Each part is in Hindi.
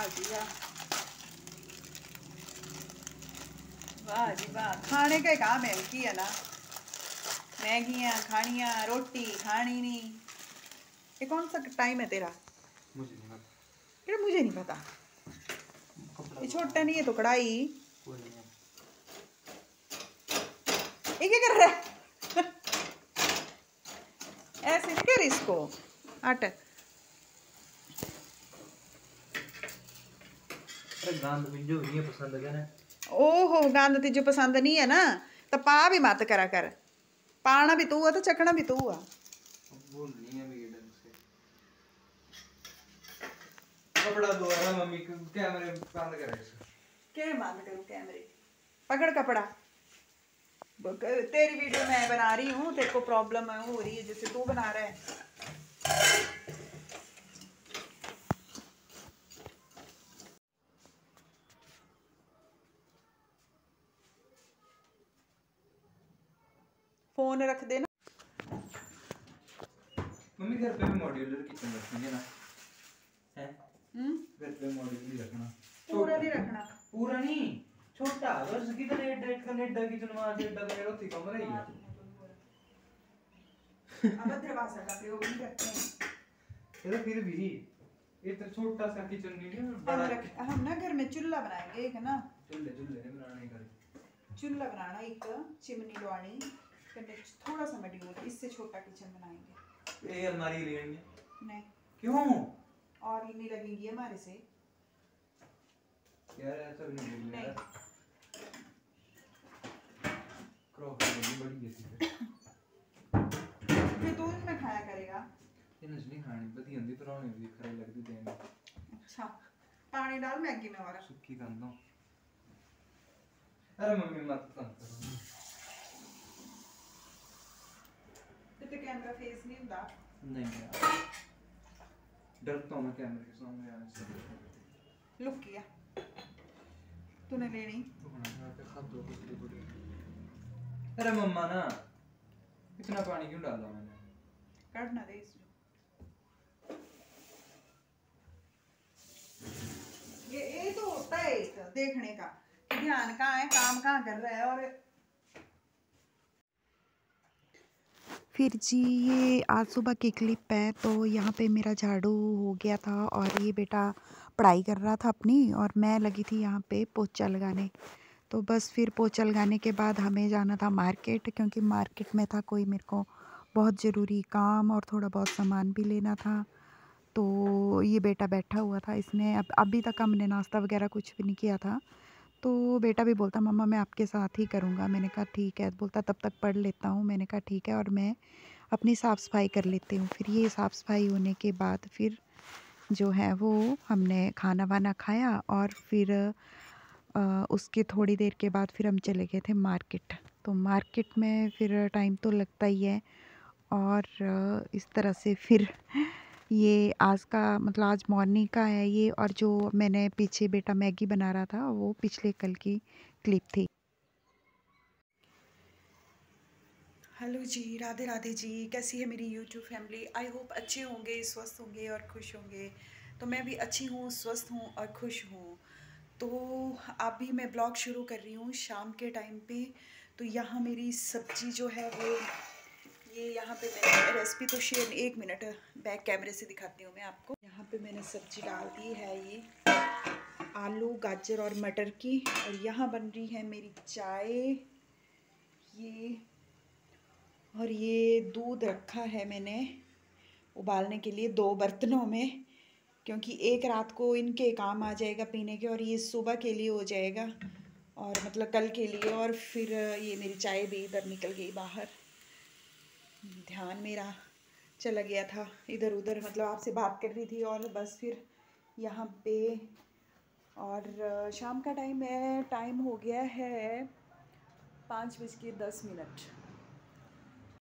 वाह जी वाह, वाह जी वाह। खाने का काम है की है ना, मैगियाँ खानियाँ, रोटी खानी नहीं। ये कौन सा टाइम है तेरा? मुझे नहीं पता। ये मुझे नहीं पता। ये छोटा नहीं है तो कढ़ाई। ये क्या कर रहा है? ऐसे नहीं कर इसको, हट। अरे गांद मुझे नहीं पसंद है ना। ओहो, गंद तुझे पसंद नहीं है ना, तो पा भी मत करा कर। पाना भी तू है तो चखना भी तू है। बोल नहीं है मेरे ढंग से। कपड़ा दो है मम्मी को, कैमरे बंद कर इसको। क्या बंद करूं कैमरे? पकड़ कपड़ा। तेरी वीडियो मैं बना रही हूँ, तेरे को प्रॉब्लम हो रही है जैसे तू बना रहा है। फोन रख देना। मम्मी घर पे भी मॉड्यूलर किचन रखेंगे ना, है? घर पे मॉड्यूलर रखना। पूरा नहीं रखना। पूरा नहीं, छोटा बस किधर कनेडा किचन वहां से डबल रोटी कमरा ही है। अब दरवाजा का प्रयोग नहीं करते हैं। ये फिर भी ये तो छोटा सा किचन नहीं है, बड़ा। हम ना घर में चूल्हा बनाएंगे एक ना, चूल्हे नहीं बनाने का। चूल्हा बनाना एक, चिमनी लवानी, फिर थोड़ा सा मॉड्यूल, इससे छोटा किचन बनाएंगे। ये अलमारी ले लेंगे। नहीं। क्यों? और नहीं लगेंगी हमारे से यार ऐसा भी नहीं नहीं। क्रॉकरी बड़ी है फिर तू इसमें खाया करेगा। ये नहीं खानी बदी होंदी पुरानी भी खराब लगदी देने। अच्छा, पानी डाल मैगी में और सुक्की कर दो। अरे मम्मी मत तंग करो। तो कैमरा फेस नहीं होता। नहीं यार, डरता हूं मैं कैमरे के सामने आने से। लुक किया तूने लेनी। अरे मम्मा ना, इतना पानी क्यों डाला मैंने? काटना दे इसको। ये तो होता है एक देखने का कि ध्यान कहाँ है, काम कहाँ कर रहा है। और फिर जी ये आज सुबह की क्लिप है। तो यहाँ पे मेरा झाड़ू हो गया था और ये बेटा पढ़ाई कर रहा था अपनी, और मैं लगी थी यहाँ पे पोछा लगाने। तो बस फिर पोछा लगाने के बाद हमें जाना था मार्केट, क्योंकि मार्केट में था कोई मेरे को बहुत ज़रूरी काम और थोड़ा बहुत सामान भी लेना था। तो ये बेटा बैठा हुआ था, इसने अभी तक हमने नाश्ता वगैरह कुछ भी नहीं किया था। तो बेटा भी बोलता मम्मा मैं आपके साथ ही करूँगा। मैंने कहा ठीक है। बोलता तब तक पढ़ लेता हूँ। मैंने कहा ठीक है, और मैं अपनी साफ़ सफाई कर लेती हूँ। फिर ये साफ़ सफाई होने के बाद फिर जो है वो हमने खाना वाना खाया, और फिर उसके थोड़ी देर के बाद फिर हम चले गए थे मार्केट। तो मार्केट में फिर टाइम तो लगता ही है, और इस तरह से फिर ये आज का मतलब आज मॉर्निंग का है ये, और जो मैंने पीछे बेटा मैगी बना रहा था वो पिछले कल की क्लिप थी। हेलो जी, राधे राधे जी। कैसी है मेरी यूट्यूब फैमिली? आई होप अच्छे होंगे, स्वस्थ होंगे और खुश होंगे। तो मैं भी अच्छी हूँ, स्वस्थ हूँ और खुश हूँ। तो अभी मैं ब्लॉग शुरू कर रही हूँ शाम के टाइम पे। तो यहाँ मेरी सब्जी जो है वो ये यहाँ पे मैंने रेसिपी तो शेयर, एक मिनट बैक कैमरे से दिखाती हूँ मैं आपको। यहाँ पे मैंने सब्जी डाल दी है ये आलू गाजर और मटर की, और यहाँ बन रही है मेरी चाय ये, और ये दूध रखा है मैंने उबालने के लिए 2 बर्तनों में, क्योंकि एक रात को इनके काम आ जाएगा पीने के, और ये सुबह के लिए हो जाएगा, और मतलब कल के लिए। और फिर ये मेरी चाय भी इधर निकल गई बाहर, ध्यान मेरा चला गया था इधर उधर, मतलब आपसे बात कर रही थी और बस फिर यहाँ पे। और शाम का टाइम है, टाइम हो गया है 5:10।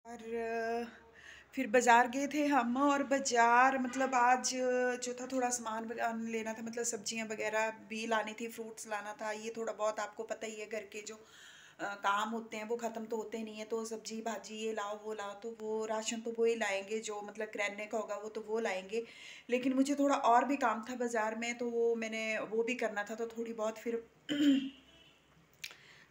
और फिर बाज़ार गए थे हम, और बाज़ार मतलब आज जो था थोड़ा सामान लेना था, मतलब सब्जियां वगैरह भी लानी थी, फ्रूट्स लाना था। ये थोड़ा बहुत आपको पता ही है घर के जो काम होते हैं वो ख़त्म तो होते नहीं है, तो सब्जी भाजी ये लाओ वो लाओ, तो वो राशन तो वो ही लाएंगे, जो मतलब किराने का होगा वो तो वो लाएंगे। लेकिन मुझे थोड़ा और भी काम था बाज़ार में, तो वो मैंने वो भी करना था, तो थोड़ी बहुत फिर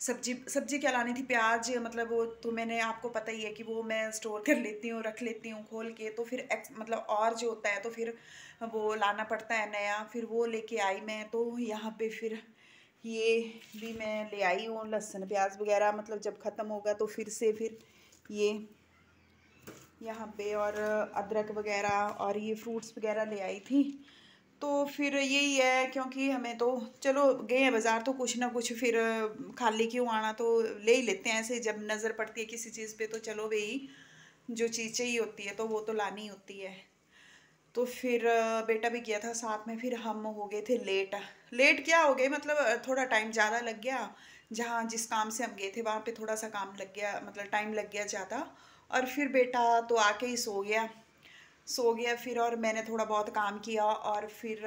सब्जी क्या लानी थी, प्याज मतलब वो तो मैंने आपको पता ही है कि वो मैं स्टोर कर लेती हूँ, रख लेती हूँ खोल के, तो फिर मतलब और जो होता है तो फिर वो लाना पड़ता है नया, फिर वो लेके आई मैं। तो यहाँ पे फिर ये भी मैं ले आई हूँ लहसुन प्याज वगैरह, मतलब जब ख़त्म होगा तो फिर से फिर ये यहाँ पे, और अदरक वगैरह और ये फ्रूट्स वगैरह ले आई थी। तो फिर यही है, क्योंकि हमें तो चलो गए हैं बाज़ार तो कुछ ना कुछ फिर खाली क्यों आना, तो ले ही लेते हैं ऐसे, जब नज़र पड़ती है किसी चीज़ पे तो चलो भाई जो चीज़ चाहिए होती है तो वो तो लानी होती है। तो फिर बेटा भी गया था साथ में, फिर हम हो गए थे लेट। लेट क्या हो गए, मतलब थोड़ा टाइम ज़्यादा लग गया, जहाँ जिस काम से हम गए थे वहाँ पे थोड़ा सा काम लग गया, मतलब टाइम लग गया ज़्यादा। और फिर बेटा तो आके ही सो गया फिर, और मैंने थोड़ा बहुत काम किया, और फिर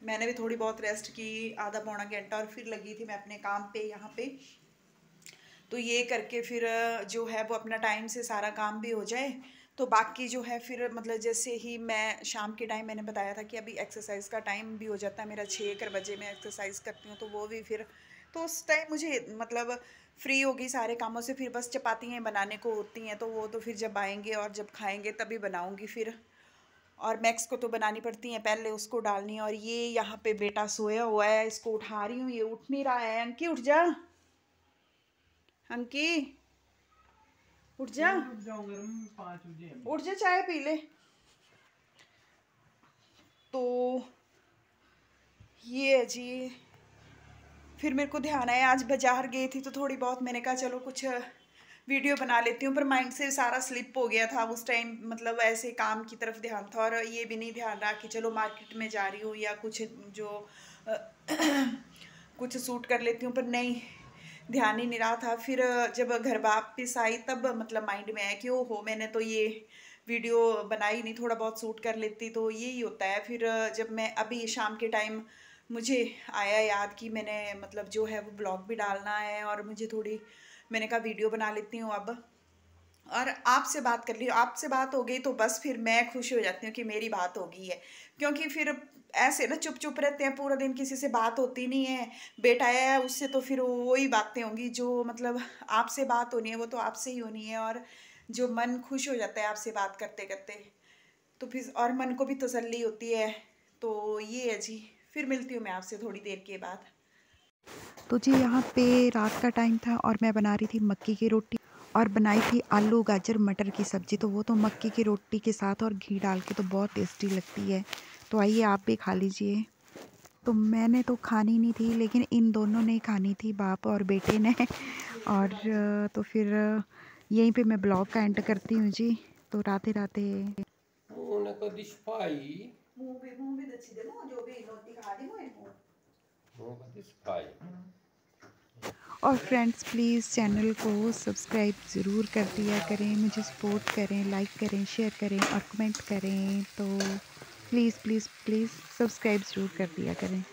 मैंने भी थोड़ी बहुत रेस्ट की, आधा पौना घंटा, और फिर लगी थी मैं अपने काम पे यहाँ पे। तो ये करके फिर जो है वो अपना टाइम से सारा काम भी हो जाए, तो बाकी जो है फिर मतलब जैसे ही मैं शाम के टाइम मैंने बताया था कि अभी एक्सरसाइज का टाइम भी हो जाता है मेरा, 6 बजे मैं एक्सरसाइज करती हूँ, तो वो भी फिर तो उस टाइम मुझे मतलब फ्री होगी सारे कामों से, फिर बस चपातियाँ बनाने को होती हैं, तो वो तो फिर जब आएंगे और जब खाएंगे तभी बनाऊँगी फिर। और मैक्स को तो बनानी पड़ती हैं पहले, उसको डालनी है। और ये यहाँ पे बेटा सोया हुआ है, इसको उठा रही हूँ, ये उठ नहीं रहा है। अंकी उठ जा, अंकी उठ जा, उठ जा, चाय पी ले। तो ये है जी, फिर मेरे को ध्यान आया आज बाजार गई थी तो थोड़ी बहुत मैंने कहा चलो कुछ वीडियो बना लेती हूँ, पर माइंड से सारा स्लिप हो गया था उस टाइम, मतलब ऐसे काम की तरफ ध्यान था, और ये भी नहीं ध्यान रहा कि चलो मार्केट में जा रही हूँ या कुछ जो कुछ सूट कर लेती हूँ, पर नहीं, ध्यान ही नहीं रहा था। फिर जब घर वापस आई तब मतलब माइंड में आया कि ओहो मैंने तो ये वीडियो बनाई नहीं, थोड़ा बहुत सूट कर लेती, तो यही होता है। फिर जब मैं अभी शाम के टाइम मुझे आया याद कि मैंने मतलब जो है वो ब्लॉग भी डालना है, और मुझे थोड़ी मैंने कहा वीडियो बना लेती हूँ अब, और आपसे बात कर ली, आपसे बात हो गई तो बस फिर मैं खुश हो जाती हूँ कि मेरी बात हो गई है। क्योंकि फिर ऐसे ना चुप चुप रहते हैं पूरा दिन, किसी से बात होती नहीं है, बेटा आया है उससे तो फिर वही बातें होंगी, जो मतलब आपसे बात होनी है वो तो आपसे ही होनी है, और जो मन खुश हो जाता है आपसे बात करते करते, तो फिर और मन को भी तसल्ली होती है। तो ये है जी, फिर मिलती हूँ मैं आपसे थोड़ी देर के बाद। तो जी यहाँ पे रात का टाइम था और मैं बना रही थी मक्की की रोटी, और बनाई थी आलू गाजर मटर की सब्ज़ी। तो वो तो मक्की की रोटी के साथ और घी डाल के तो बहुत टेस्टी लगती है। तो आइए आप भी खा लीजिए। तो मैंने तो खानी नहीं थी, लेकिन इन दोनों ने खानी थी, बाप और बेटे ने। और तो फिर यहीं पे मैं ब्लॉग का एंड करती हूँ जी। तो राधे राधे। और फ्रेंड्स प्लीज़ चैनल को सब्सक्राइब ज़रूर कर दिया करें, मुझे सपोर्ट करें, लाइक करें, शेयर करें और कमेंट करें। तो प्लीज़ प्लीज़ प्लीज़ सब्सक्राइब ज़रूर कर दिया करें।